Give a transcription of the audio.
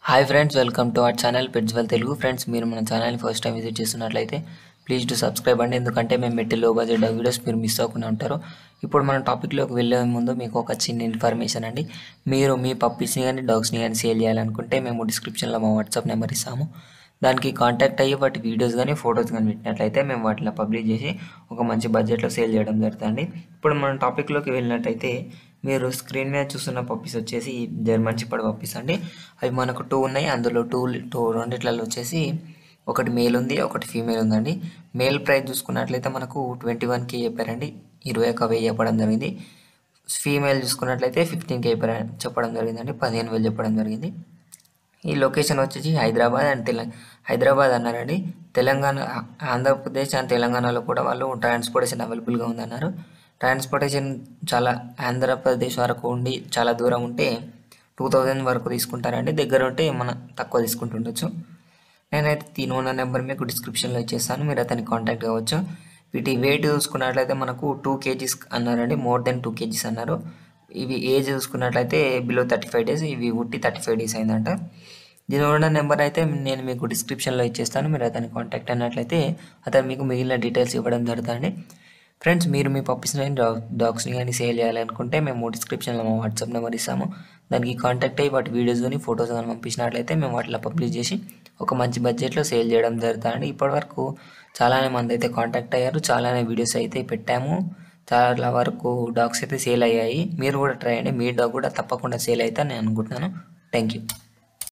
Hi friends, welcome to our channel pets well Telugu. Friends, మీరు మన ఛానల్ని ఫస్ట్ టైం విజిట్ చేస్తున్నట్లయితే ప్లీజ్ టు సబ్స్క్రైబ్ అండి. ఎందుకంటే మేము పెట్టి లో బడ్జెట్ వీడియోస్ మీరు మిస్ అవ్వకుండా ఉంటారు. ఇప్పుడు మన టాపిక్లోకి వెళ్ళే ముందు మీకు ఒక చిన్న ఇన్ఫర్మేషన్ అండి. మీరు మీ పప్పీస్ని కానీ డాగ్స్ని కానీ సేల్ చేయాలనుకుంటే మేము డిస్క్రిప్షన్లో మా వాట్సాప్ నెంబర్ ఇస్తాము. దానికి కాంటాక్ట్ అయ్యి వాటి వీడియోస్ కానీ ఫొటోస్ కానీ పెట్టినట్లయితే మేము వాటిని పబ్లిష్ చేసి ఒక మంచి బడ్జెట్లో సేల్ చేయడం జరుగుతుంది. ఇప్పుడు మన టాపిక్లోకి వెళ్ళినట్టయితే మీరు స్క్రీన్ మీద చూస్తున్న పప్పీస్ వచ్చేసి జర్మన్ షెపర్డ్ పప్పీస్ అండి. అవి మనకు 2 ఉన్నాయి. అందులో రెండిట్లలో వచ్చేసి ఒకటి మేల్ ఉంది, ఒకటి ఫీమేల్ ఉందండి. మేల్ ప్రైస్ చూసుకున్నట్లయితే మనకు 21K చెప్పారండి, 21,000 చెప్పడం జరిగింది. ఫీమేల్ చూసుకున్నట్లయితే 15K చెప్పడం జరిగిందండి, 15,000 చెప్పడం జరిగింది. ఈ లొకేషన్ వచ్చేసి హైదరాబాద్ అండ్ హైదరాబాద్ అన్నారండి. తెలంగాణ, ఆంధ్రప్రదేశ్ అండ్ తెలంగాణలో కూడా వాళ్ళు ట్రాన్స్పోర్టేషన్ అవైలబుల్గా ఉందన్నారు. ట్రాన్స్పోర్టేషన్ చాలా ఆంధ్రప్రదేశ్ వరకు ఉండి చాలా దూరం ఉంటే 2000 వరకు తీసుకుంటారండి. దగ్గర ఉంటే మనం తక్కువ తీసుకుంటుండొచ్చు. నేనైతే దీని ఓనర్ నెంబర్ మీకు డిస్క్రిప్షన్లో ఇచ్చేస్తాను, మీరు అతనికి కాంటాక్ట్ కావచ్చు. వీటి వెయిట్ చూసుకున్నట్లయితే మనకు 2 kgs అన్నారండి, మోర్ దెన్ 2 kgs అన్నారు. ఇవి ఏజ్ చూసుకున్నట్లయితే బిలో 35 days, ఇవి ఉట్టి 35 days అయిందంట. దీని ఓనర్ నెంబర్ అయితే నేను మీకు డిస్క్రిప్షన్లో ఇచ్చేస్తాను, మీరు అతన్ని కాంటాక్ట్ అయినట్లయితే అతను మీకు మిగిలిన డీటెయిల్స్ ఇవ్వడం జరుగుతుంది. ఫ్రెండ్స్, మీరు మీ పప్పీస్ని కానీ డాగ్స్ని కానీ సేల్ చేయాలనుకుంటే మేము డిస్క్రిప్షన్లో మా వాట్సాప్ నెంబర్ ఇస్తాము. దానికి కాంటాక్ట్ అయ్యి వాటి వీడియోస్ కానీ ఫొటోస్ కానీ పంపించినట్లయితే మేము వాటిలో పబ్లిష్ చేసి ఒక మంచి బడ్జెట్లో సేల్ చేయడం జరుగుతుంది. ఇప్పటివరకు చాలానే మంది అయితే కాంటాక్ట్ అయ్యారు, చాలానే వీడియోస్ అయితే పెట్టాము, చాలా వరకు డాగ్స్ అయితే సేల్ అయ్యాయి. మీరు కూడా ట్రై చేయండి, మీ డాగ్ కూడా తప్పకుండా సేల్ అవుతా నేను అనుకుంటున్నాను. Thank you.